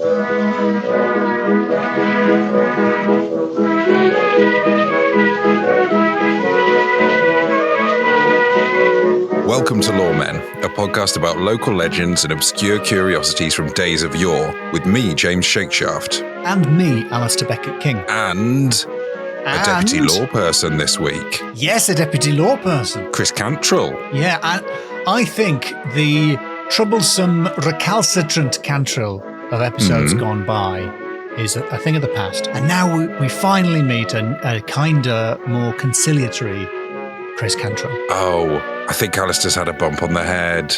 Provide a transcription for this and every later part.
Welcome to Loremen, a podcast about local legends and obscure curiosities from days of yore, with me, James Shakeshaft. And me, Alasdair Beckett-King. And a Deputy Loreperson this week. Yes, a Deputy Loreperson. Chris Cantrill. Yeah, and I think the troublesome, recalcitrant Cantrill of episodes gone by is a thing of the past. And now we finally meet a kinder, more conciliatory Chris Cantrill. Oh, I think Alasdair's had a bump on the head.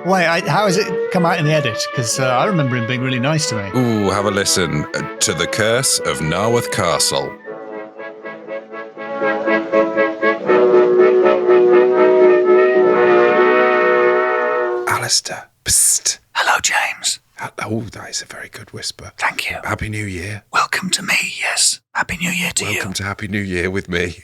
Wait, how has it come out in the edit? Because I remember him being really nice to me. Ooh, have a listen to The Curse of Naworth Castle. Alasdair, psst. Hello, James. Oh, that is a very good whisper. Thank you. Happy New Year. Welcome to me, yes. Happy New Year to you. Welcome to Happy New Year with me.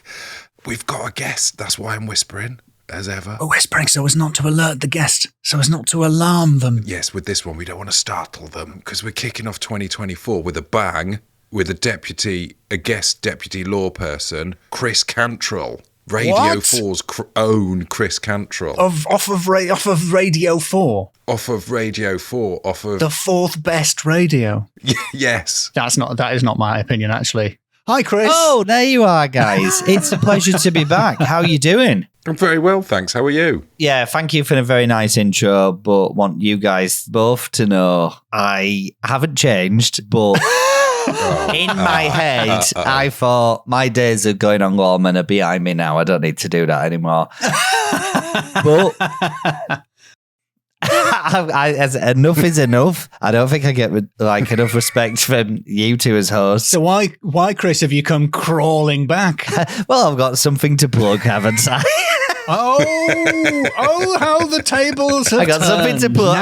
We've got a guest. That's why I'm whispering, as ever. We're whispering so as not to alert the guest, so as not to alarm them. Yes, with this one, we don't want to startle them, because we're kicking off 2024 with a bang, with a guest Deputy Loreperson, Chris Cantrill. Radio 4's own Chris Cantrill. Off of Radio 4? Off of Radio 4, off of... The fourth best radio. Yes. That is not my opinion, actually. Hi, Chris. Oh, there you are, guys. It's a pleasure to be back. How are you doing? I'm very well, thanks. How are you? Yeah, thank you for a very nice intro, but want you guys both to know I haven't changed, but... In my head, I thought my days of going on Loremen are behind me now. I don't need to do that anymore. But enough is enough. I don't think I get enough respect from you two as hosts. So why, Chris, have you come crawling back? Well, I've got something to plug, haven't I? Oh, how the tables have I got something to plug.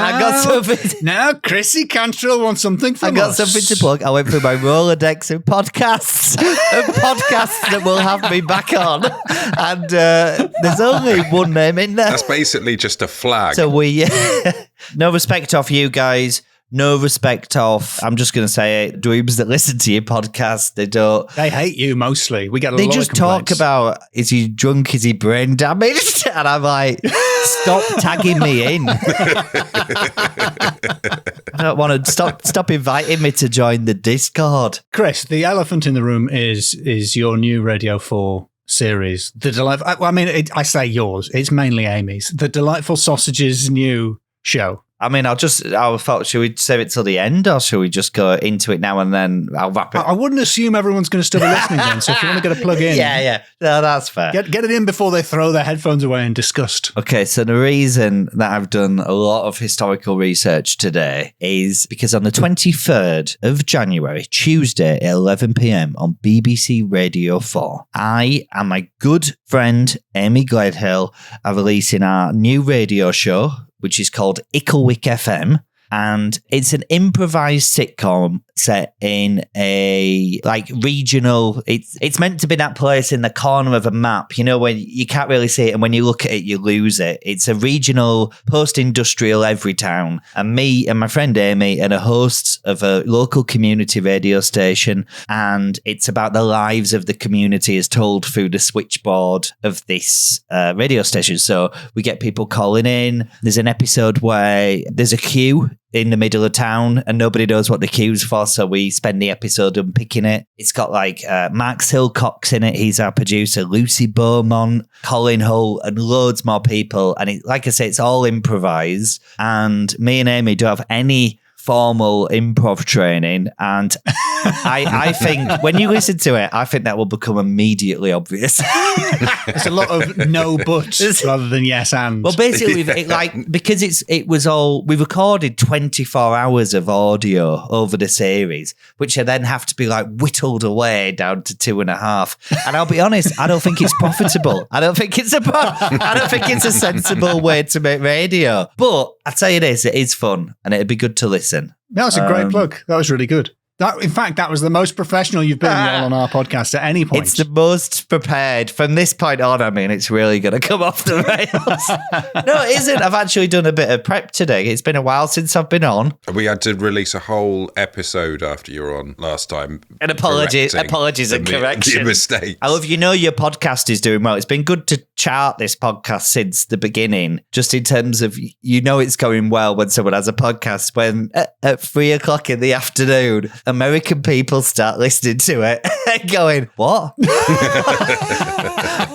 Now Chrissy Cantrill wants something from us. I got something to plug. I went through my Rolodex of podcasts that will have me back on. And there's only one name in there. That's basically just a flag. So no respect off you guys. No respect off, I'm just going to say it, dweebs that listen to your podcast, They hate you mostly. We get a lot of complaints. They just talk about, is he drunk, is he brain damaged? And I'm like, stop tagging me in. I don't want to stop inviting me to join the Discord. Chris, the elephant in the room is your new Radio 4 series. I say yours, it's mainly Amy's. The Delightful Sausages new show. I mean, I thought, should we save it till the end or should we just go into it now and then I'll wrap it? I wouldn't assume everyone's going to still be listening then, so if you want to get a plug in. Yeah. No, that's fair. Get it in before they throw their headphones away in disgust. Okay, so the reason that I've done a lot of historical research today is because on the 23rd of January, Tuesday at 11 p.m. on BBC Radio 4, I and my good friend Amy Gledhill are releasing our new radio show, which is called Icklewick FM. And it's an improvised sitcom set in a regional. It's meant to be that place in the corner of a map, when you can't really see it, and when you look at it, you lose it. It's a regional post-industrial Everytown, and me and my friend Amy are the hosts of a local community radio station, and it's about the lives of the community as told through the switchboard of this radio station. So we get people calling in. There's an episode where there's a queue in the middle of town and nobody knows what the queue's for, so we spend the episode unpicking it. It's got Mark Silcox in it, he's our producer, Lucy Beaumont, Colin Hull, and loads more people. And like I say, it's all improvised, and me and Amy don't have any formal improv training, and I think when you listen to it, I think that will become immediately obvious. It's a lot of no buts rather than yes and. Well, basically, because we recorded 24 hours of audio over the series, which then have to be whittled away down to 2.5. And I'll be honest, I don't think it's profitable. I don't think it's a sensible way to make radio. But I tell you this, it is fun and it'd be good to listen. That was a great plug. That was really good. In fact, that was the most professional you've been on our podcast at any point. It's the most prepared. From this point on, I mean, it's really going to come off the rails. No, it isn't. I've actually done a bit of prep today. It's been a while since I've been on. We had to release a whole episode after you were on last time. And apologies and corrections. Your mistakes. I love, your podcast is doing well. It's been good to chart this podcast since the beginning, just in terms of, it's going well when someone has a podcast, when at 3 o'clock in the afternoon, American people start listening to it and going, what?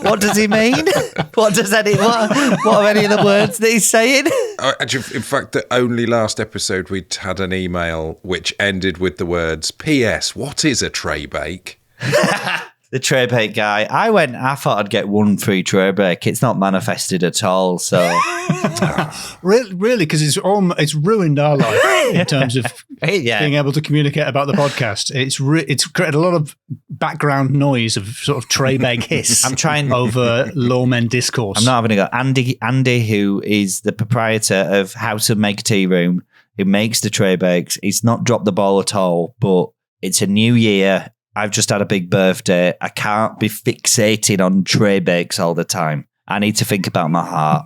What does he mean? What are any of the words that he's saying? Actually, in fact, the only last episode we'd had an email which ended with the words, P.S. What is a tray bake? The tray bake guy. I thought I'd get one free tray bake. It's not manifested at all. So really, because it's ruined our life in terms of being able to communicate about the podcast. It's created a lot of background noise of sort of tray bake hiss. I'm trying over Loremen discourse. I'm not having a go. Andy, who is the proprietor of House of Make Tea Room, who makes the tray bakes, he's not dropped the ball at all. But it's a new year. I've just had a big birthday. I can't be fixating on tray bakes all the time. I need to think about my heart.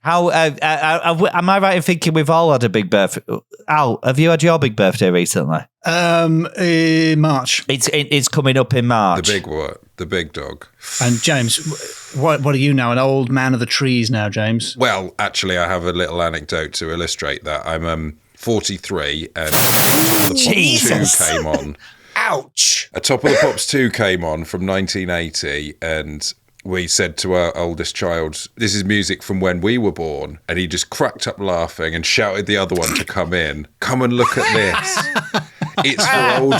How am I right in thinking we've all had a big birthday? Al, have you had your big birthday recently? March. It's coming up in March. The big dog. And James, what are you now? An old man of the trees now, James? Well, actually, I have a little anecdote to illustrate that. I'm 43 and Jesus. 2 came on. Ouch. A Top of the Pops 2 came on from 1980, and we said to our oldest child, this is music from when we were born. And he just cracked up laughing and shouted the other one to come in. Come and look at this. It's for old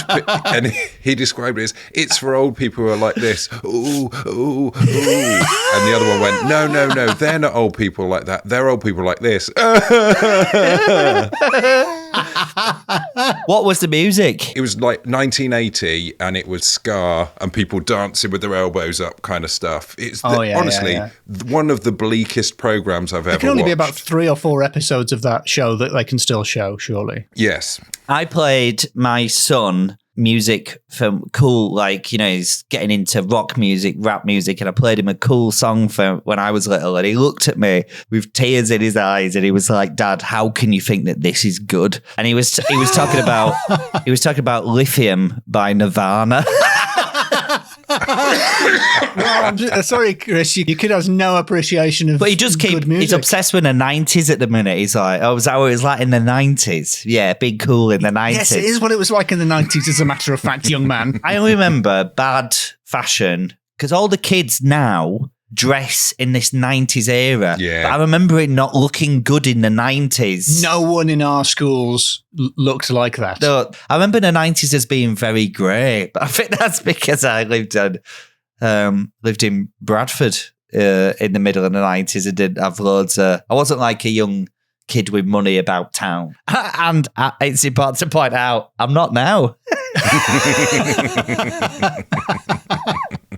and he described it as, it's for old people who are like this. Ooh, ooh, ooh. And the other one went, no, they're not old people like that. They're old people like this. What was the music? It was like 1980 and it was ska and people dancing with their elbows up kind of stuff. It's honestly one of the bleakest programs I've ever watched. There can only be about 3 or 4 episodes of that show that they can still show, surely. Yes. I played my son music from cool, he's getting into rock music, rap music, and I played him a cool song from when I was little, and he looked at me with tears in his eyes and he was like, Dad, how can you think that this is good? And he was talking about Lithium by Nirvana. No, sorry, Chris. Your kid has no appreciation of. But he just good music. He's obsessed with the 90s at the minute. He's like, oh, was that what it was like in the 90s? Yeah, big cool in the 90s. Yes, it is what it was like in the 90s, as a matter of fact, young man. I remember bad fashion because all the kids now dress in this 90s era. Yeah. But I remember it not looking good in the 90s. No one in our schools looked like that. No, I remember the 90s as being very grey, but I think that's because I lived in Bradford in the middle of the 90s and didn't have loads I wasn't like a young kid with money about town. And it's important to point out, I'm not now.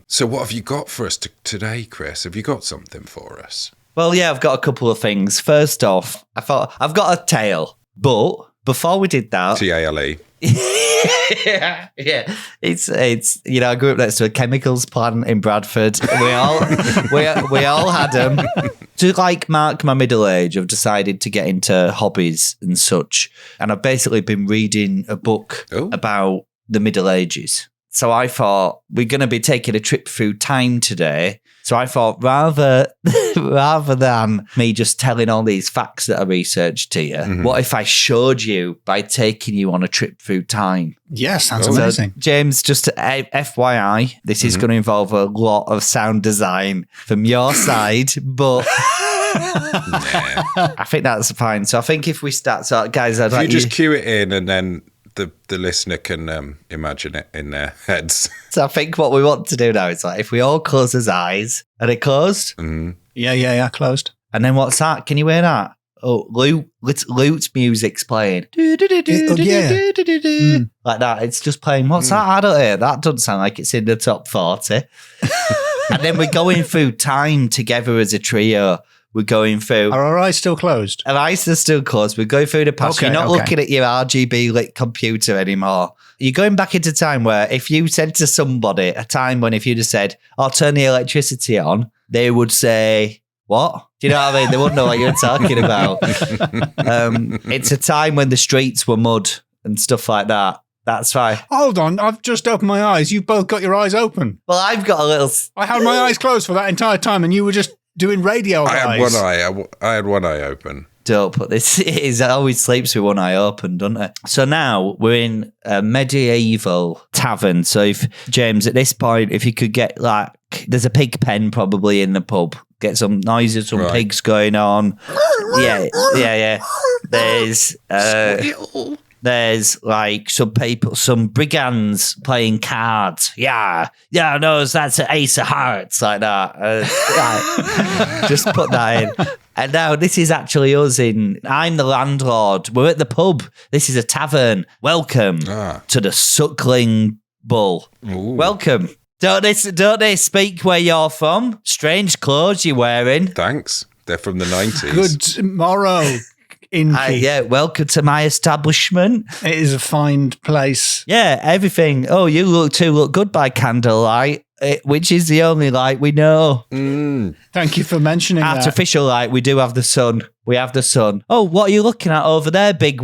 So what have you got for us today, Chris? Have you got something for us? Well, yeah, I've got a couple of things. First off, I thought I've got a tale, but before we did that... Tale. yeah. It's I grew up next to a chemicals plant in Bradford. We all had them. To mark my middle age, I've decided to get into hobbies and such. And I've basically been reading a book about the Middle Ages. So I thought we're going to be taking a trip through time today. So I thought rather than me just telling all these facts that I researched to you, what if I showed you by taking you on a trip through time? Yes, sounds amazing. So, James, just FYI, this is going to involve a lot of sound design from your side, but... I think that's fine. So I think if we start, guys, I'd like you just cue it in and then the listener can imagine it in their heads. So I think what we want to do now is if we all close his eyes. Are they closed? Mm-hmm. Yeah, closed. And then what's that? Can you hear that? Oh, Lute's music's playing. Yeah. Like that. It's just playing. What's that? I don't hear. That doesn't sound like it's in the top 40. And then we're going through time together as a trio. we're going through. Are our eyes still closed? Our eyes are still closed. We're going through the past. Okay, You're not looking at your RGB lit computer anymore. You're going back into time where if you said to somebody a time when if you'd have said, "I'll turn the electricity on," they would say, "What?" Do you know what I mean? They wouldn't know what you're talking about. It's a time when the streets were mud and stuff like that. That's right. Hold on, I've just opened my eyes. You've both got your eyes open. Well, I've got a little... I had my eyes closed for that entire time, and you were just doing radio I eyes. had one eye. I had one eye open. Don't put this. It always sleeps with one eye open, doesn't it? So now we're in a medieval tavern. So if James, at this point, if you could get there's a pig pen probably in the pub. Get some noises, some pigs going on. Yeah. There's like some people, some brigands playing cards. Yeah, no, that's an ace of hearts like that. Just put that in. And now this is actually us I'm the landlord. We're at the pub. This is a tavern. Welcome to the Suckling Bull. Ooh. Welcome. Don't they speak where you're from? Strange clothes you're wearing. Thanks. They're from the 90s. Good morrow. Welcome to my establishment. It is a fine place. Yeah, everything. Oh, you look good by candlelight, which is the only light we know. Thank you for mentioning Artificial light, we do have the sun. We have the sun. Oh, what are you looking at over there, big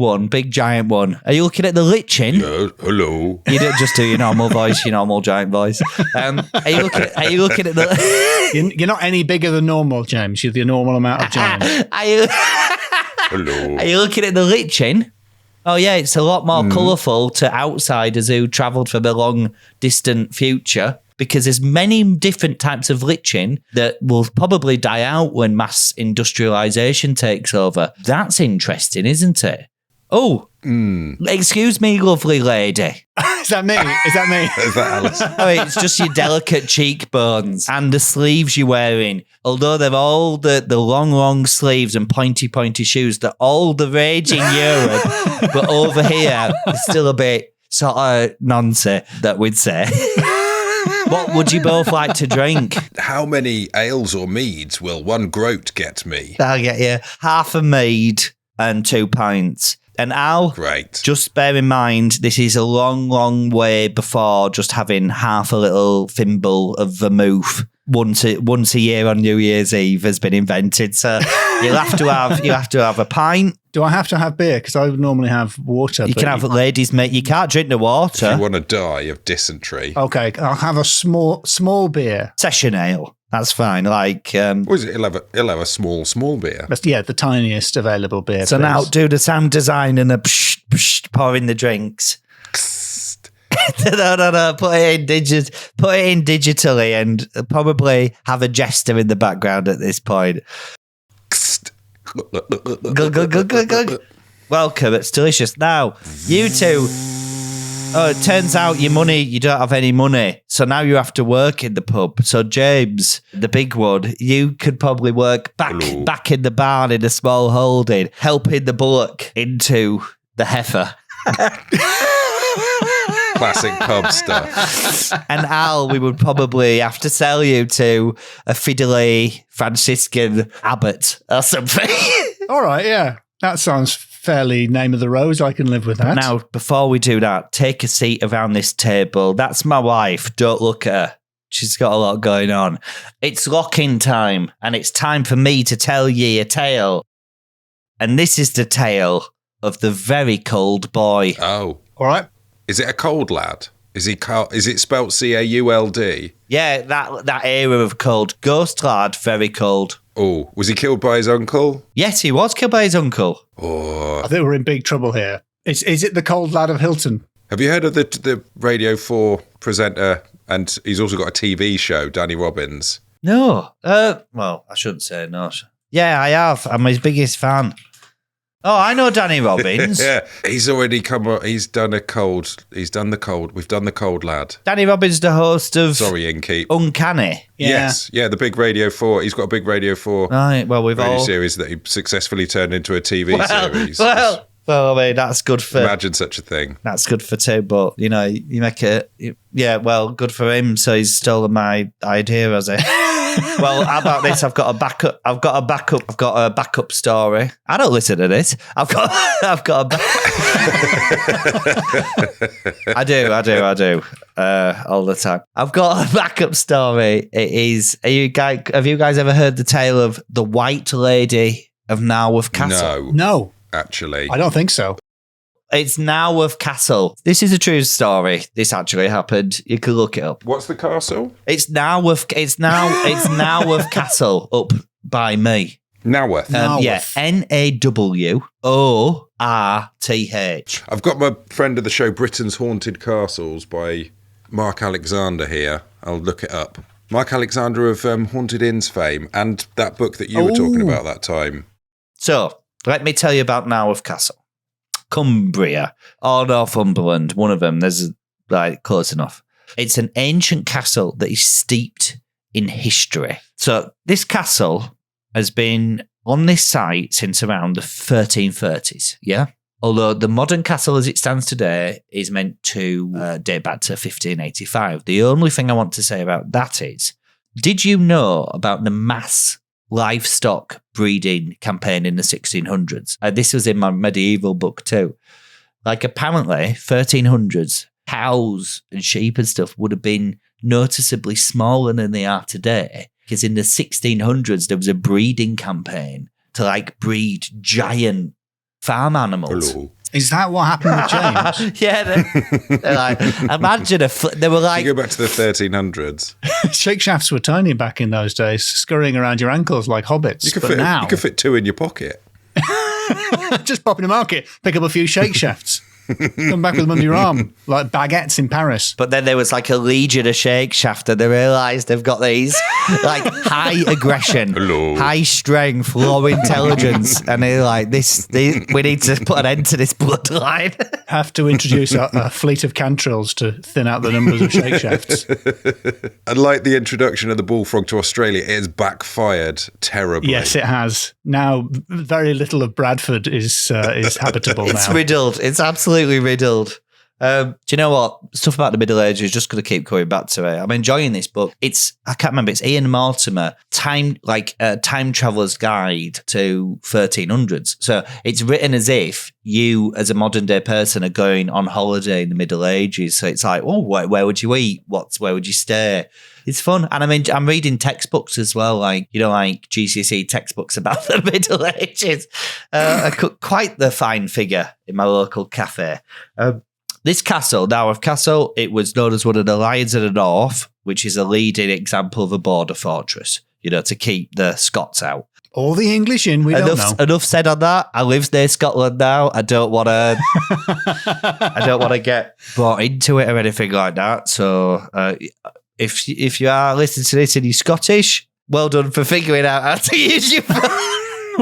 giant one? Are you looking at the lichen? Hello. You don't just do your normal voice, your normal giant voice. Are you looking at the... You're not any bigger than normal, James. You're the normal amount of giant. Hello. Are you looking at the lichen? Oh, yeah, it's a lot more colourful to outsiders who travelled from a long, distant future because there's many different types of lichen that will probably die out when mass industrialisation takes over. That's interesting, isn't it? Oh, excuse me, lovely lady. Is that me? Is Is that Alice? Oh, it's just your delicate cheekbones and the sleeves you're wearing. Although they're all the long sleeves and pointy shoes, they're all the rage in Europe. But over here, it's still a bit sort of nonsense that we'd say. What would you both like to drink? How many ales or meads will one groat get me? I'll get you half a mead and 2 pints. And Al, Great. Just bear in mind, this is a long way before just having half a little thimble of vermouth once a year on New Year's Eve has been invented. So you'll have to have a pint. Do I have to have beer? Because I would normally have water. You can have ladies' mate. You can't drink the water. If you want to die of dysentery. Okay, I'll have a small beer. Session ale. That's fine. Like, What is it? He'll have a small beer. That's, the tiniest available beer. So please. now do the sound design and the pour in the drinks. No. Put it in digitally and probably have a jester in the background at this point. Glug. Welcome. It's delicious. Now, you two. Oh, it turns out you don't have any money. So now you have to work in the pub. So James, the big one, you could probably work back in the barn in a small holding, helping the bullock into the heifer. Classic pub stuff. And Al, we would probably have to sell you to a fiddly Franciscan abbot or something. All right, yeah. That sounds fairly name of the rose. I can live with that. Now, before we do that, take a seat around this table. That's my wife. Don't look at her. She's got a lot going on. It's lock-in time, and it's time for me to tell ye a tale. And this is the tale of the very cold boy. Oh. All right. Is it a cold lad? Is it spelt C-A-U-L-D? Yeah, that era of cold. Ghost lad, very cold. Oh, was he killed by his uncle? Yes, he was killed by his uncle. Oh. I think we're in big trouble here. Is it the cold lad of Hilton? Have you heard of the Radio 4 presenter, and he's also got a TV show, Danny Robbins? No. Well, I shouldn't say no. Yeah, I have. I'm his biggest fan. Oh, I know Danny Robbins. Yeah, he's already come up. He's done the cold. We've done the cold lad. Danny Robbins, the host of... Sorry, Inkeep. Uncanny. Yeah. Yes. Yeah, the big Radio 4. He's got a big Radio 4 Right, well, we've radio all... series that he successfully turned into a TV series. Well, I mean, that's good for... Imagine such a thing. That's good for two, but, you know, you make it... Yeah, well, good for him, so he's stolen my idea, has he? Well, how about this? I've got a backup story. I don't listen to this. I've got I do. All the time. I've got a backup story. It is. Have you guys ever heard the tale of the White Lady of Naworth Castle? No. Actually. I don't think so. It's Naworth Castle. This is a true story. This actually happened. You can look it up. What's the castle? It's Naworth. It's Naworth Castle up by me. Naworth. Yeah, Naworth. I've got my friend of the show, Britain's Haunted Castles by Mark Alexander here. I'll look it up. Mark Alexander of Haunted Inns fame and that book that you were talking about that time. So, let me tell you about Naworth Castle. Cumbria or Northumberland, one of them. There's close enough. It's an ancient castle that is steeped in history. So this castle has been on this site since around the 1330s, yeah? Although the modern castle as it stands today is meant to date back to 1585. The only thing I want to say about that is, did you know about the mass livestock breeding campaign in the 1600s? This was in my medieval book too. Apparently, 1300s, cows and sheep and stuff would have been noticeably smaller than they are today, because in the 1600s, there was a breeding campaign to breed giant farm animals. Hello. Is that what happened with James? Yeah, they're imagine they were You go back to the 1300s. Shake shafts were tiny back in those days, scurrying around your ankles like hobbits. You could fit 2 in your pocket. Just pop in the market, pick up a few shake shafts. Come back with them under your arm, like baguettes in Paris. But then there was a legion of shake shaft, and they realised they've got these high aggression, high strength, low intelligence, and they're we need to put an end to this bloodline. Have to introduce a fleet of Cantrills to thin out the numbers of shake shafts. Unlike the introduction of the bullfrog to Australia, it has backfired terribly. Yes, it has. Now, very little of Bradford is habitable now. It's riddled. It's absolutely riddled. Do you know what? Stuff about the Middle Ages, just going to keep coming back to it. I'm enjoying this book. I can't remember, it's Ian Mortimer, Time Traveller's Guide to 1300s. So it's written as if you, as a modern day person, are going on holiday in the Middle Ages. So it's where would you eat? Where would you stay? It's fun. And I'm reading textbooks as well, GCSE textbooks about the Middle Ages. I cook quite the fine figure in my local cafe. This castle, Naworth Castle, it was known as one of the Lions of the North, which is a leading example of a border fortress, to keep the Scots out. Or the English in, we don't know. Enough said on that. I live near Scotland now. I don't want to get brought into it or anything like that. So if you are listening to this and you're Scottish, well done for figuring out how to use your phone.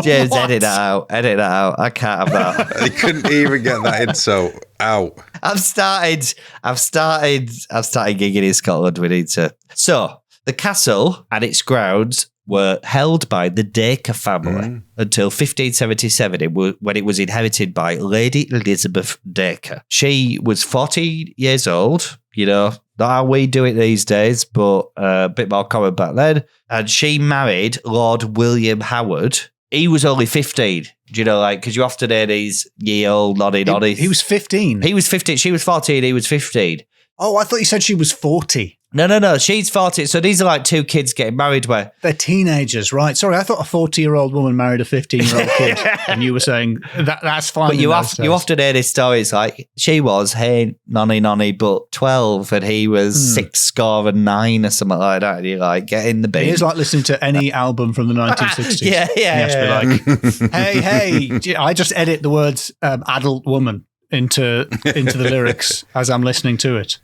James, edit that out. I can't have that. I couldn't even get that insult out. I've started gigging in Scotland. We need to. So the castle and its grounds were held by the Dacre family until 1577, when it was inherited by Lady Elizabeth Dacre. She was 14 years old, not how we do it these days, but a bit more common back then. And she married Lord William Howard. He was only 15, because you often hear these year-old noddy. He was 15. He was 15. She was 14. He was 15. Oh, I thought you said she was 40. No. She's 40. So these are 2 kids getting married where they're teenagers, right? Sorry, I thought a 40-year-old woman married a 15-year-old kid, and you were saying that's fine. But you often hear these stories she was, hey, nonny, but 12, and he was 69 or something like that. And you're get in the bin. It's like listening to any album from the 1960s. Yeah. Be hey, I just edit the words adult woman into the lyrics as I'm listening to it.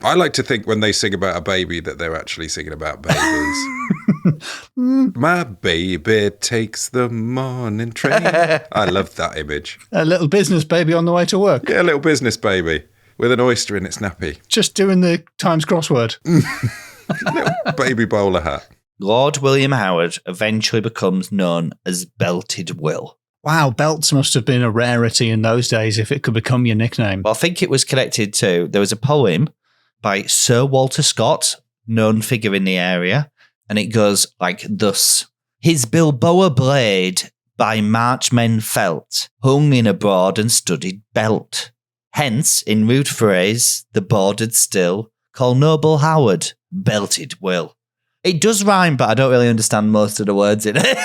I like to think when they sing about a baby that they're actually singing about babies. My baby takes the morning train. I love that image. A little business baby on the way to work. Yeah, a little business baby with an oyster in its nappy. Just doing the Times crossword. Little baby bowler hat. Lord William Howard eventually becomes known as Belted Will. Wow, belts must have been a rarity in those days if it could become your nickname. Well, I think it was connected to, there was a poem by Sir Walter Scott, known figure in the area, And it goes like thus. His Bilboa blade by marchmen felt, hung in a broad and studded belt. Hence, in rude phrase, the bordered still, call noble Howard, belted Will. It does rhyme, but I don't really understand most of the words in it.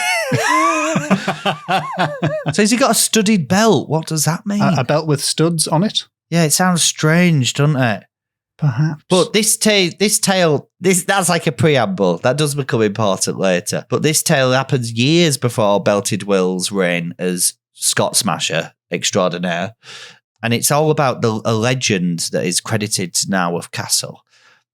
So has he got a studded belt? What does that mean? A belt with studs on it? Yeah, it sounds strange, doesn't it? Perhaps. But this tale, that's like a preamble. That does become important later. But this tale happens years before Belted Will's reign as Scott Smasher extraordinaire. And it's all about a legend that is credited to Naworth Castle.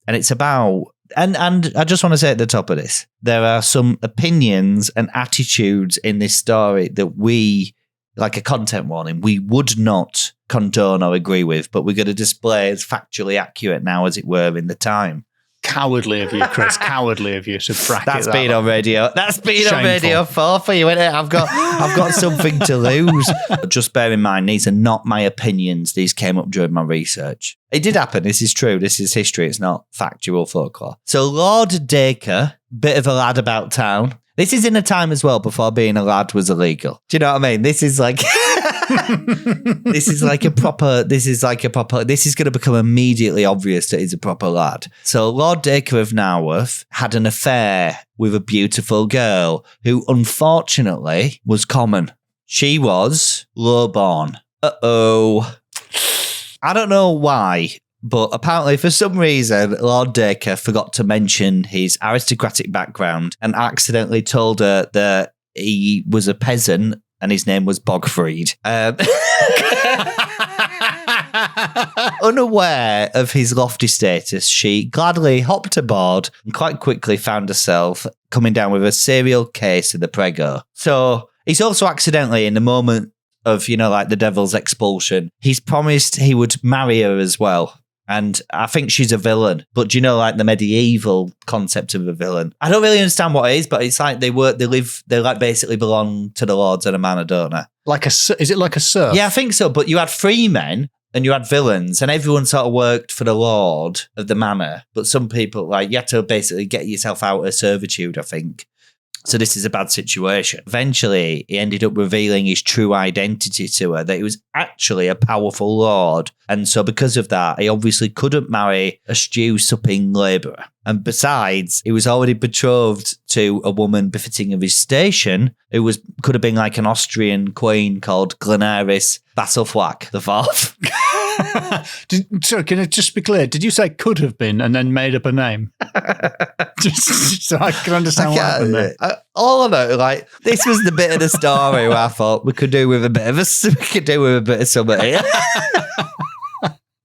And it's about... And I just want to say at the top of this, there are some opinions and attitudes in this story that we, like a content warning, we would not condone or agree with, but we're going to display as factually accurate now, as it were, in the time. Cowardly of you, Chris. Cowardly of you to bracket That's that been up. on radio. That's been Shameful. on Radio 4 for you, isn't it? I've got something to lose. Just bear in mind, these are not my opinions. These came up during my research. It did happen. This is true. This is history. It's not factual folklore. So Lord Dacre, bit of a lad about town. This is in a time as well before being a lad was illegal. Do you know what I mean? This is like... this is going to become immediately obvious that he's a proper lad. So Lord Dacre of Naworth had an affair with a beautiful girl who unfortunately was common. She was low-born. Uh-oh. I don't know why, but apparently for some reason, Lord Dacre forgot to mention his aristocratic background and accidentally told her that he was a peasant and his name was Bogfried. Unaware of his lofty status, she gladly hopped aboard and quite quickly found herself coming down with a serial case of the prego. So he's also accidentally, in the moment of, like the devil's expulsion, he's promised he would marry her as well. And I think she's a villain. But do you know, like the medieval concept of a villain? I don't really understand what it is, but it's like they like basically belong to the lords of the manor, don't they? Is it like a serf? Yeah, I think so. But you had free men and you had villains, and everyone sort of worked for the lord of the manor. But some people, like, you had to basically get yourself out of servitude, I think. So this is a bad situation. Eventually, he ended up revealing his true identity to her, that he was actually a powerful lord. And so because of that, he obviously couldn't marry a stew-supping labourer. And besides, he was already betrothed to a woman befitting of his station, who could have been like an Austrian queen called Glenaris Basselflack the Fourth. Sorry, can it just be clear? Did you say could have been and then made up a name? just so I can understand what happened there. All I know, like, this was the bit of the story where I thought we could do with a bit of something.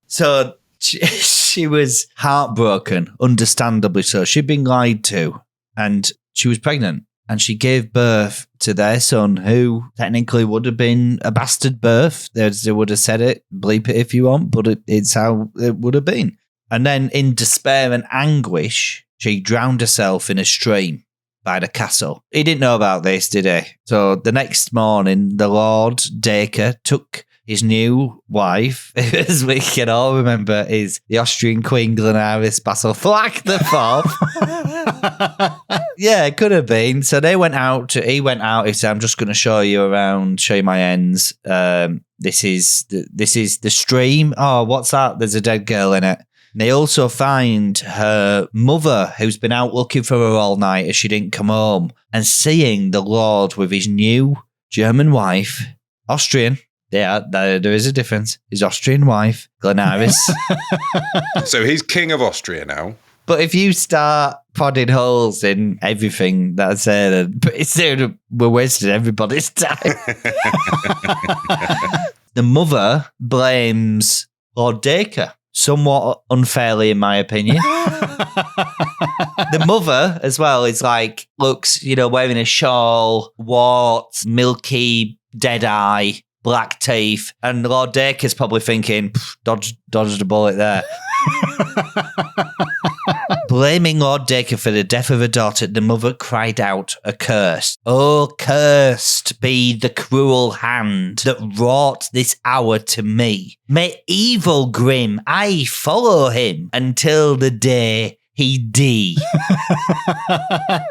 So she was heartbroken, understandably so. She'd been lied to, and she was pregnant. And she gave birth to their son, who technically would have been a bastard birth. They would have said it, bleep it if you want, but it's how it would have been. And then in despair and anguish, she drowned herself in a stream by the castle. He didn't know about this, did he? So the next morning, the Lord Dacre took his new wife, as we can all remember, is the Austrian Queen Glenaris Basselflack the Fourth. Yeah, it could have been. So he went out, he said, I'm just going to show you around, show you my ends. This is the stream. Oh, what's that? There's a dead girl in it. And they also find her mother, who's been out looking for her all night as she didn't come home, and seeing the Lord with his new German wife, Austrian. Yeah, there is a difference. His Austrian wife, Glenaris. So he's king of Austria now. But if you start prodding holes in everything that I say, then pretty soon we're wasting everybody's time. The mother blames Lord Dacre, somewhat unfairly, in my opinion. The mother, as well, is like, looks, wearing a shawl, warts, milky, dead eye, black teeth, and Lord Dacre's probably thinking, dodged a bullet there. Blaming Lord Dacre for the death of her daughter, the mother cried out a curse. Oh, cursed be the cruel hand that wrought this hour to me. May evil grim I follow him until the day D.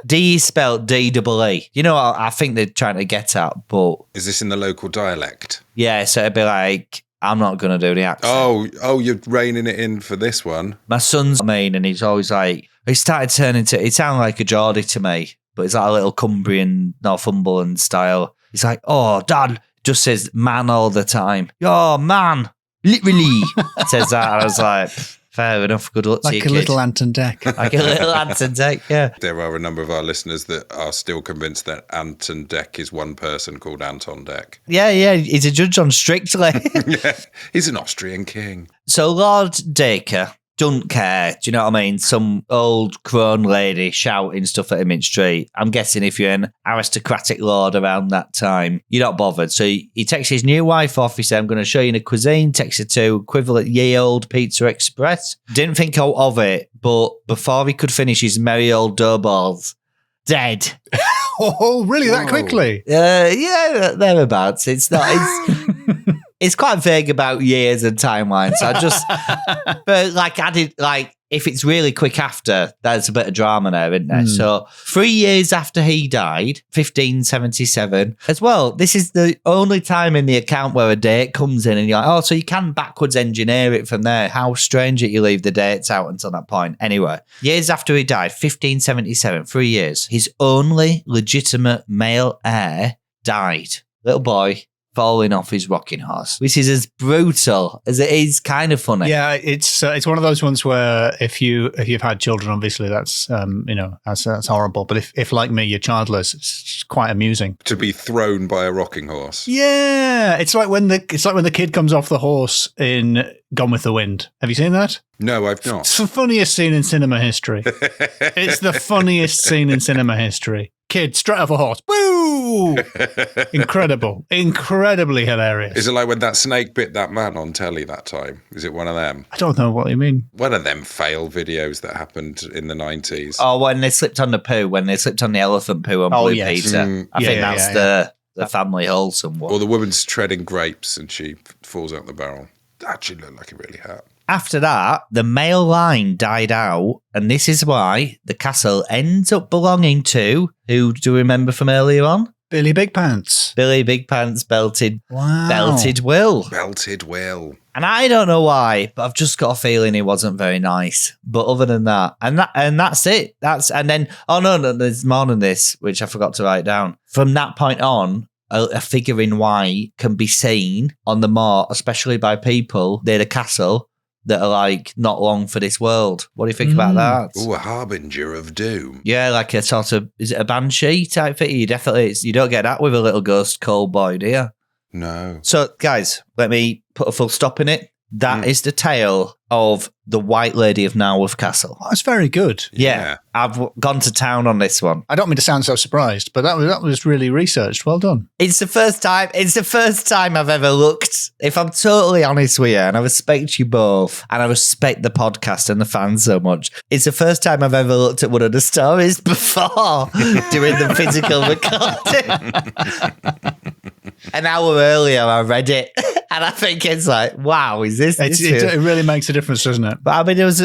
D is spelled D-double-E. You know what I think they're trying to get at, but... Is this in the local dialect? Yeah, so it'd be like, I'm not going to do the accent. Oh, you're reining it in for this one. My son's mean, and he's always like... He started turning to... It sounded like a Geordie to me, but it's like a little Cumbrian, Northumberland style. He's like, oh, Dad, just says man all the time. Oh, man. Literally. Says that, and I was like... Fair enough. Good luck to you, Like a little Anton Deck. Like a little Anton Deck, yeah. There are a number of our listeners that are still convinced that Anton Deck is one person called Anton Deck. Yeah. He's a judge on Strictly. Yeah, he's an Austrian king. So Lord Dacre don't care. Do you know what I mean? Some old crone lady shouting stuff at him in street. I'm guessing if you're an aristocratic lord around that time, you're not bothered. So he takes his new wife off. He said, I'm going to show you the cuisine. Takes her to equivalent ye old Pizza Express. Didn't think out of it, but before he could finish his merry old doughballs, dead. Oh, really? That quickly? Yeah, thereabouts. It's not... It's quite vague about years and timelines. But like I did, like if it's really quick after, there's a bit of drama there, isn't there? So 3 years after he died, 1577, as well, this is the only time in the account where a date comes in and you're like, oh, so you can backwards engineer it from there. How strange that you leave the dates out until that point. Anyway, years after he died, 1577, 3 years, his only legitimate male heir died. Little boy. Falling off his rocking horse, which is as brutal as it is kind of funny. Yeah, it's one of those ones where if you've had children, obviously that's that's horrible. But if like me, you're childless, it's quite amusing to be thrown by a rocking horse. Yeah, it's like when the kid comes off the horse in Gone with the Wind. Have you seen that? No, I've not. It's the funniest scene in cinema history. It's the funniest scene in cinema history. Kid straight off a horse. Woo! Incredible. Incredibly hilarious. Is it like when that snake bit that man on telly that time? Is it one of them? I don't know what you mean. One of them fail videos that happened in the 90s. Oh, when they slipped on the poo, when they slipped on the elephant poo on Blue Peter. I think that's the family wholesome one. Or the woman's treading grapes and she falls out the barrel. That actually looked like it really hurt. After that, the male line died out, and this is why the castle ends up belonging to, who do you remember from earlier on? Billy Big Pants. Billy Big Pants belted Will. Belted Will. And I don't know why, but I've just got a feeling he wasn't very nice. But other than that, and that's it. No, there's more than this, which I forgot to write down. From that point on, a figure in white can be seen on the moor, especially by people near the castle that are like not long for this world. What do you think about that? Ooh, a harbinger of doom. Yeah, like a sort of, is it a banshee type thing? You don't get that with a little ghost cold boy, do you? No. So, guys, let me put a full stop in it. That is the tale of the White Lady of Naworth Castle. That's very good. Yeah, I've gone to town on this one. I don't mean to sound so surprised, but that was really researched. Well done. It's the first time I've ever looked, if I'm totally honest with you, and I respect you both, and I respect the podcast and the fans so much. It's the first time I've ever looked at one of the stories before doing the physical recording. An hour earlier, I read it, and I think it's like, wow, is this? It really makes a difference, doesn't it? But I mean, there's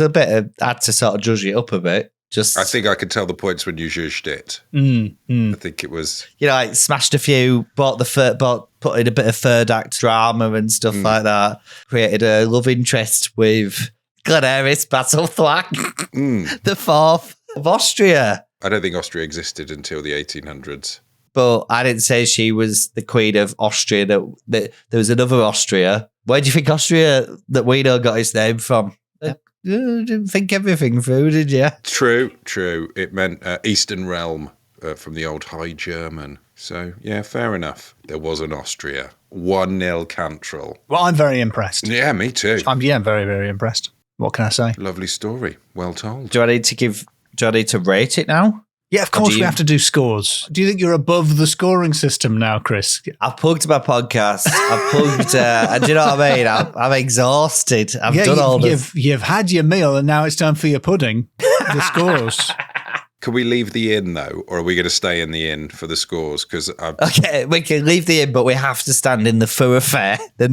a bit of, I had to sort of judge it up a bit. I think I could tell the points when you judged it. I think it was, like smashed a few, put in a bit of third act drama and stuff like that. Created a love interest with Glenairis Battlethwack, the fourth of Austria. I don't think Austria existed until the 1800s. But I didn't say she was the queen of Austria. That there was another Austria. Where do you think Austria that we know got its name from? You didn't think everything through, did you? True. It meant Eastern Realm from the old High German. So, yeah, fair enough. There was an Austria. 1-0 Cantrill. Well, I'm very impressed. Yeah, me too. I'm very, very impressed. What can I say? Lovely story. Well told. Do I need to rate it now? Yeah, of course we have to do scores. Do you think you're above the scoring system now, Chris? I've plugged my podcast. I've plugged, do you know what I mean? I'm exhausted. I've done all this. You've had your meal and now it's time for your pudding. The scores. Can we leave the inn, though? Or are we going to stay in the inn for the scores? Because Okay, we can leave the inn, but we have to stand in the thoroughfare. The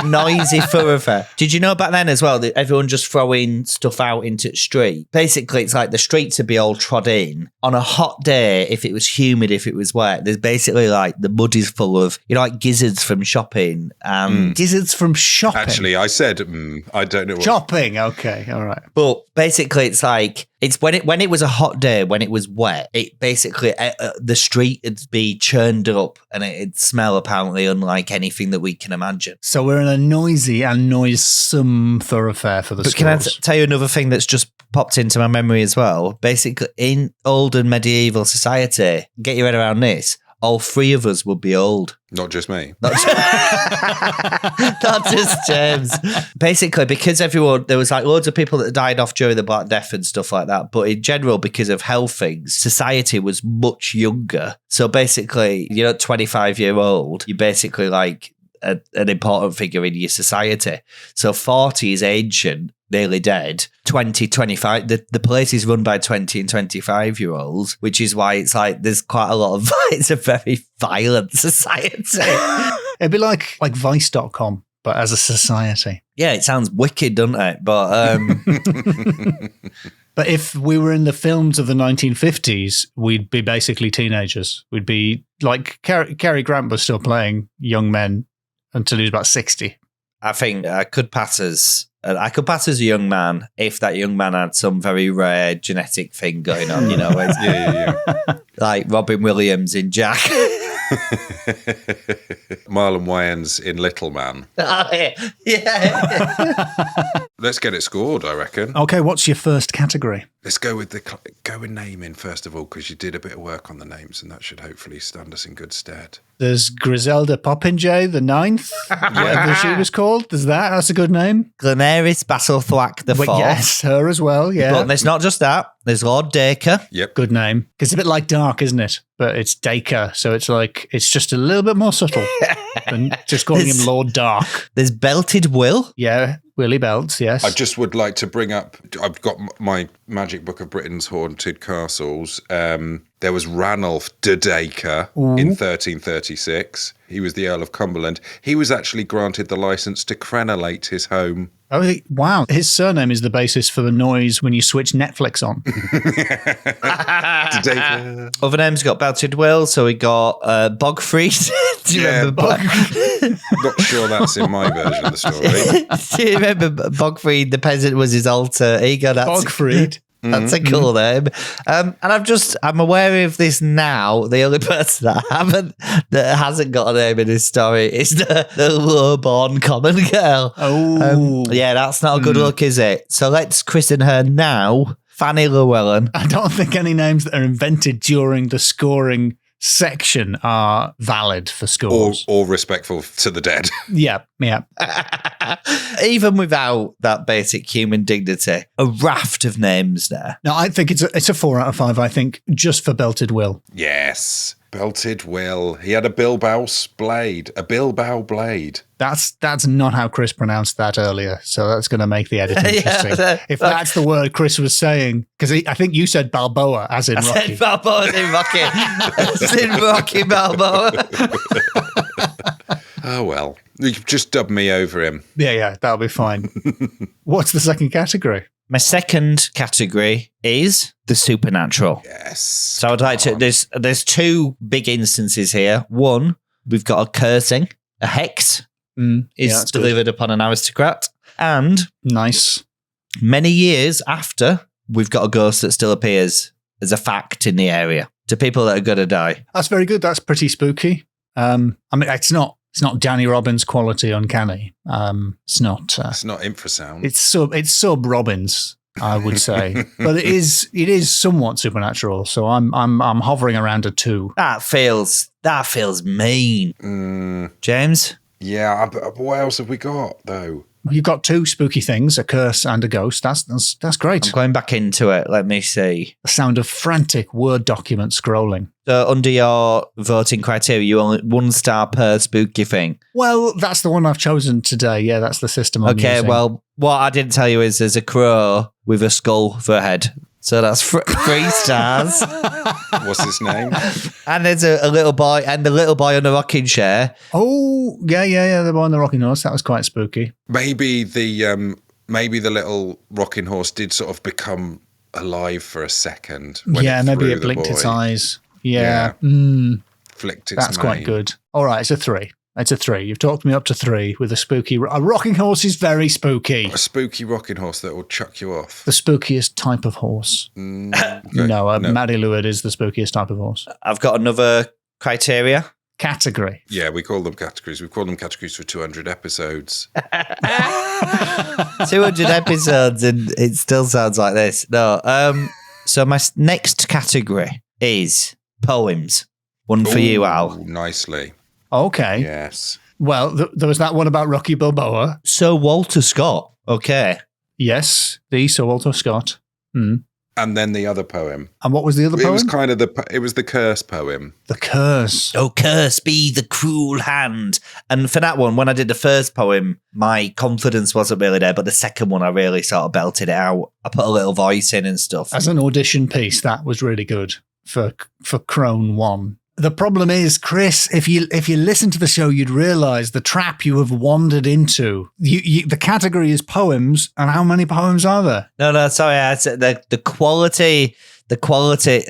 noisy thoroughfare. Did you know back then as well that everyone just throwing stuff out into the street? Basically, it's like the streets would be all trod in. On a hot day, if it was humid, if it was wet, there's basically like the mud is full of, like gizzards from shopping. Gizzards from shopping? Actually, I said, I don't know what... Shopping, okay, all right. But basically, it's like, it's when it was a hot day, when it was wet, it basically, the street would be churned up and it'd smell apparently unlike anything that we can imagine. So we're in a noisy and noisome thoroughfare for the But schools. can I tell you another thing that's just popped into my memory as well? Basically, in old and medieval society, get your head around this, all three of us would be old. Not just me. Not just James. Basically, because there was like loads of people that died off during the Black Death and stuff like that. But in general, because of health things, society was much younger. So basically, 25-year-old, you're basically like an important figure in your society. So 40 is ancient, nearly dead. 20, 25, the place is run by 20 and 25-year-olds, which is why it's like there's quite a lot of, it's a very violent society. It'd be like Vice.com, but as a society. Yeah, it sounds wicked, doesn't it? But But if we were in the films of the 1950s, we'd be basically teenagers. We'd be like Cary Grant was still playing young men until he was about 60. I think I could pass as a young man if that young man had some very rare genetic thing going on, Yeah. like Robin Williams in Jack. Marlon Wayans in Little Man. Yeah. Let's get it scored, I reckon. Okay, what's your first category? Let's go with naming first of all, because you did a bit of work on the names, and that should hopefully stand us in good stead. There's Griselda Popinjay, the ninth, whatever she was called. There's that. That's a good name. Glenaris Bastlethwack the Fourth. Yes, her as well, yeah. But there's not just that. There's Lord Dacre. Yep. Good name. It's a bit like Dark, isn't it? But it's Dacre, so it's like, it's just a little bit more subtle than just calling him Lord Dark. There's Belted Will. Yeah, Willie Belts, yes. I just would like to bring up, I've got my Magic Book of Britain's Haunted Castles. There was Ranulph de Dacre in 1336. He was the Earl of Cumberland. He was actually granted the license to crenellate his home. Oh, wow. His surname is the basis for the noise when you switch Netflix on. De Dacre. Other names got Belted Will, so we got Bogfried. Do you remember Bogfried? Not sure that's in my version of the story. Do you remember Bogfried, the peasant was his alter ego? Bogfried. That's a cool name. And I'm aware of this now. The only person that hasn't got a name in this story is the low-born common girl. Oh. Yeah, that's not a good look, is it? So let's christen her now, Fanny Llewellyn. I don't think any names that are invented during the scoring section are valid for scores. Or respectful to the dead. Yeah. Even without that basic human dignity, a raft of names there. No, I think it's a 4 out of 5, I think, just for Belted Will. Yes. Belted Will. He had a Bilbao blade. That's not how Chris pronounced that earlier, so that's going to make the edit interesting. If that's the word Chris was saying, because I think you said Balboa, as in Rocky. I said Balboa as in Rocky. As in Rocky Balboa. Oh, well. You just dub me over him. Yeah, that'll be fine. What's the second category? My second category is the supernatural. Yes. So I'd like to, there's two big instances here. One, we've got a cursing, a hex is delivered upon an aristocrat. And nice. Many years after, we've got a ghost that still appears as a fact in the area to people that are going to die. That's very good. That's pretty spooky. I mean, it's not Danny Robbins quality uncanny. It's not infrasound. It's sub Robbins, I would say, but it is somewhat supernatural. So I'm hovering around a 2. That feels mean. James? Yeah, but what else have we got though? You've got 2 spooky things, a curse and a ghost. That's great. I'm going back into it. Let me see. The sound of frantic Word document scrolling. So under your voting criteria, you only 1 star per spooky thing. Well, that's the one I've chosen today. Yeah, that's the system I'm using. Well, what I didn't tell you is there's a crow with a skull for a head. So that's 3 stars. What's his name? And there's a little boy, and the little boy on the rocking chair. Oh, yeah, the boy on the rocking horse. That was quite spooky. Maybe the little rocking horse did sort of become alive for a second. Maybe it blinked its eyes. Yeah. Flicked its That's quite mane. good. All right, it's a 3. It's a 3. You've talked me up to 3 with a spooky... A rocking horse is very spooky. A spooky rocking horse that will chuck you off. The spookiest type of horse. No, Maddie Leward is the spookiest type of horse. I've got another criteria. Category. Yeah, we call them categories. We call them categories for 200 episodes. 200 episodes, and it still sounds like this. No. So my next category is poems. One for you, Al. Nicely. Okay. Yes. Well, there was that one about Rocky Balboa. Sir Walter Scott. Okay. Yes, the Sir Walter Scott. Mm. And then the other poem. And what was the other poem? It was kind of it was the curse poem. The curse. Oh, curse be the cruel hand. And for that one, when I did the first poem, my confidence wasn't really there, but the second one, I really sort of belted it out. I put a little voice in and stuff. As an audition piece, that was really good for Crone 1. The problem is, Chris, if you listen to the show, you'd realise the trap you have wandered into. The category is poems, and how many poems are there? No, sorry, I said the quality, quality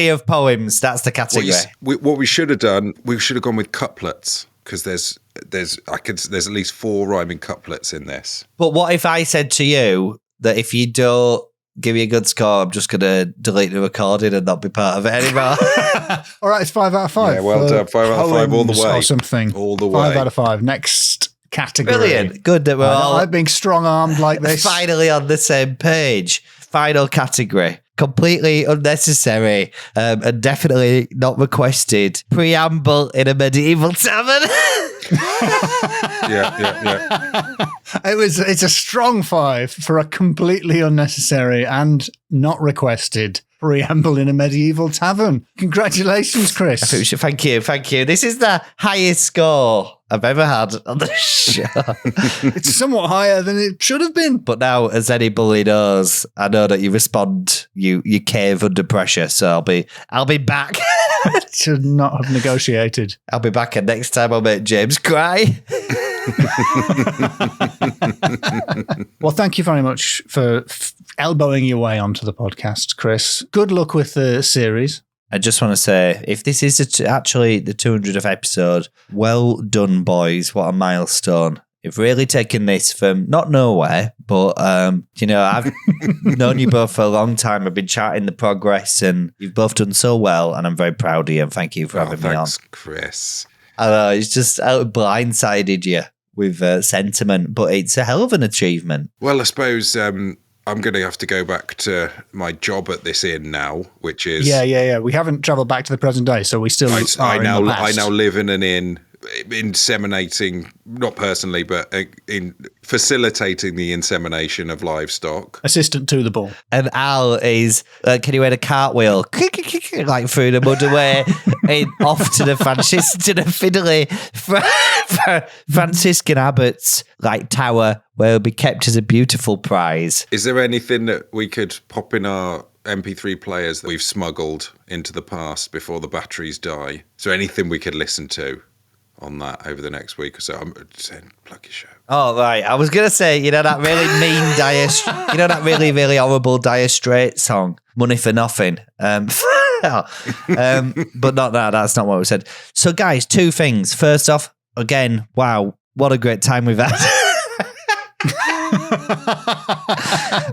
of poems. That's the category. What we should have done, we should have gone with couplets, because there's at least 4 rhyming couplets in this. But what if I said to you that if you don't give me a good score, I'm just going to delete the recording and not be part of it anymore? All right, it's 5 out of 5. Yeah, well done. 5 out of 5 all the way. Or something. All the way. 5 out of 5. Next category. Brilliant. Good that we're all like being strong-armed like this. Finally on the same page. Final category. Completely unnecessary and definitely not requested. Preamble in a medieval tavern. Yeah. It's a strong 5 for a completely unnecessary and not requested preamble in a medieval tavern. Congratulations, Chris. Thank you. This is the highest score I've ever had on the show. It's somewhat higher than it should have been. But now, as any bully knows, I know that you respond, you cave under pressure. So I'll be back. Should not have negotiated. I'll be back, and next time I'll make James cry. Well, thank you very much for elbowing your way onto the podcast, Chris. Good luck with the series. I just want to say, if this is actually the 200th episode, well done, boys. What a milestone. You've really taken this from not nowhere, but, I've known you both for a long time. I've been chatting the progress, and you've both done so well, and I'm very proud of you, and thank you for having me on. Thanks, Chris. I know, it's just blindsided you with sentiment, but it's a hell of an achievement. Well, I suppose I'm going to have to go back to my job at this inn now, which is... Yeah. We haven't travelled back to the present day, so we still I now live in an inn, inseminating, not personally, but in facilitating the insemination of livestock. Assistant to the ball. And Al is, can you wear a cartwheel? Like through the mud away, off to the fiddly Franciscan Abbots like tower, where it'll be kept as a beautiful prize. Is there anything that we could pop in our MP3 players that we've smuggled into the past before the batteries die? Is there anything we could listen to on that over the next week or so? I'm saying plug your show. Oh, right. I was going to say, that really mean that really, really horrible Dire Straits song, Money for Nothing. But not that. That's not what we said. So, guys, 2 things. First off, again, wow, what a great time we've had.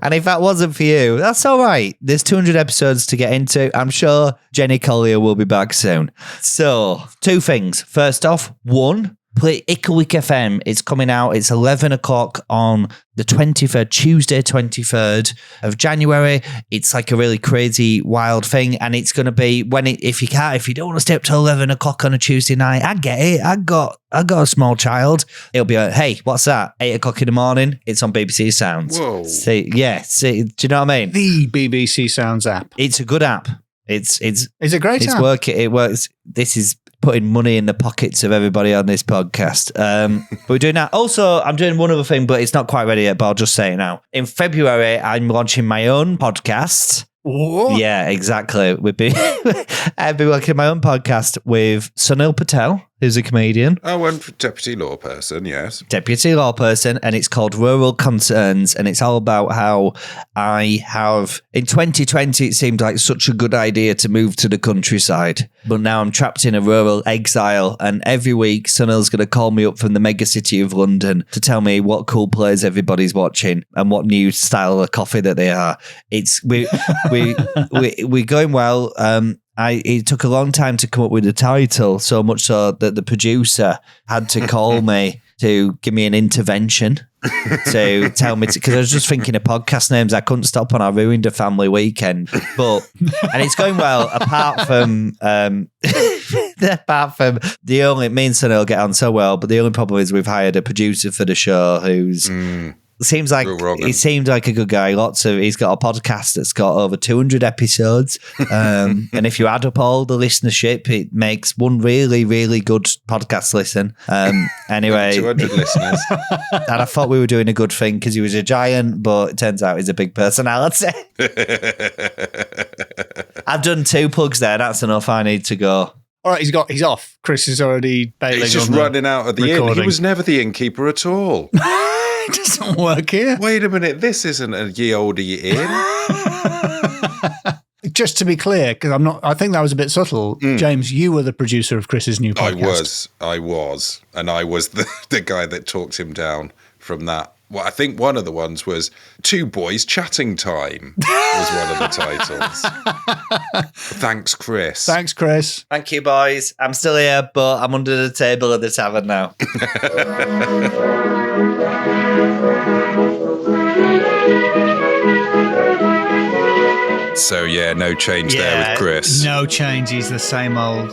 And if that wasn't for you, that's all right. There's 200 episodes to get into. I'm sure Jenny Collier will be back soon. So, 2 things. First off, 1, play Icklewick FM. It's coming out. It's 11 o'clock on the 23rd, Tuesday, 23rd of January. It's like a really crazy, wild thing. And it's going to be if you don't want to stay up till 11 o'clock on a Tuesday night, I get it. I got a small child. It'll be like, hey, what's that? 8 o'clock in the morning. It's on BBC Sounds. Whoa. See, do you know what I mean? The BBC Sounds app. It's a good app. It's a great app. It works. This is putting money in the pockets of everybody on this podcast. But we're doing that. Also, I'm doing one other thing, but it's not quite ready yet, but I'll just say it now. In February, I'm launching my own podcast. What? Yeah, exactly. I've been working my own podcast with Sunil Patel, who's a comedian. Oh, and Deputy Loreperson, yes. Deputy Loreperson, and it's called Rural Concerns, and it's all about how I have, in 2020, it seemed like such a good idea to move to the countryside, but now I'm trapped in a rural exile, and every week Sunil's going to call me up from the mega city of London to tell me what cool plays everybody's watching and what new style of coffee that they are. We're going well. It took a long time to come up with a title, so much so that the producer had to call me to give me an intervention to tell me, because I was just thinking of podcast names I couldn't stop on. I ruined a family weekend, and it's going well. Apart from me and Sunil get on so well, but the only problem is we've hired a producer for the show who's. Seemed like a good guy. He's got a podcast that's got over 200 episodes. And if you add up all the listenership, it makes one really, really good podcast listen. Anyway, 200 listeners. And I thought we were doing a good thing because he was a giant, but it turns out he's a big personality. I've done 2 plugs there. That's enough. I need to go. All right, he's off. Chris is already bailing. He's just running out of the inn. He was never the innkeeper at all. It doesn't work here. Wait a minute, this isn't a ye olde inn. Just to be clear, because I think that was a bit subtle. James, you were the producer of Chris's new podcast. I was. And I was the guy that talked him down from that. Well, I think one of the ones was 2 Boys Chatting Time was one of the titles. Thanks, Chris. Thanks, Chris. Thank you, boys. I'm still here, but I'm under the table at the tavern now. So, yeah, no change there with Chris. No change. He's the same old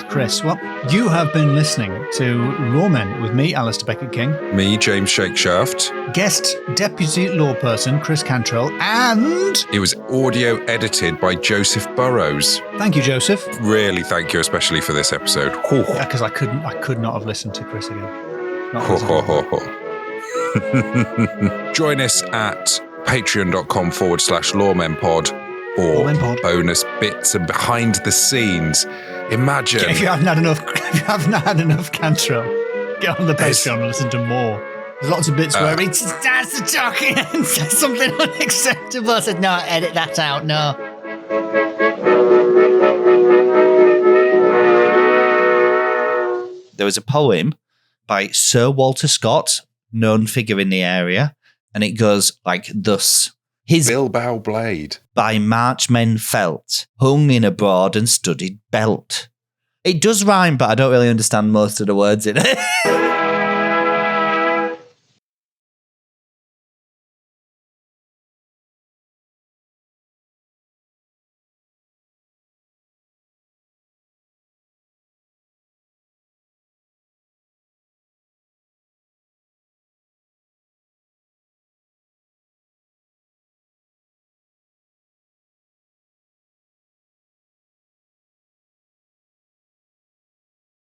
Chris. Well, you have been listening to Loremen with me, Alasdair Beckett-King. Me, James Shakeshaft. Guest Deputy Loreperson, Chris Cantrill. And... it was audio edited by Joseph Burrows. Thank you, Joseph. Really thank you, especially for this episode. Because I could not have listened to Chris again. Join us at patreon.com/LoremenPod or bonus bits and behind the scenes. Imagine if you haven't had enough Cantrill, get on the Patreon and listen to more. There's lots of bits where he starts to talk and says something unacceptable. I said, no, edit that out, no. There was a poem by Sir Walter Scott, known figure in the area, and it goes like thus. His Bilbow blade by marchmen felt, hung in a broad and studded belt. It does rhyme, but I don't really understand most of the words in it.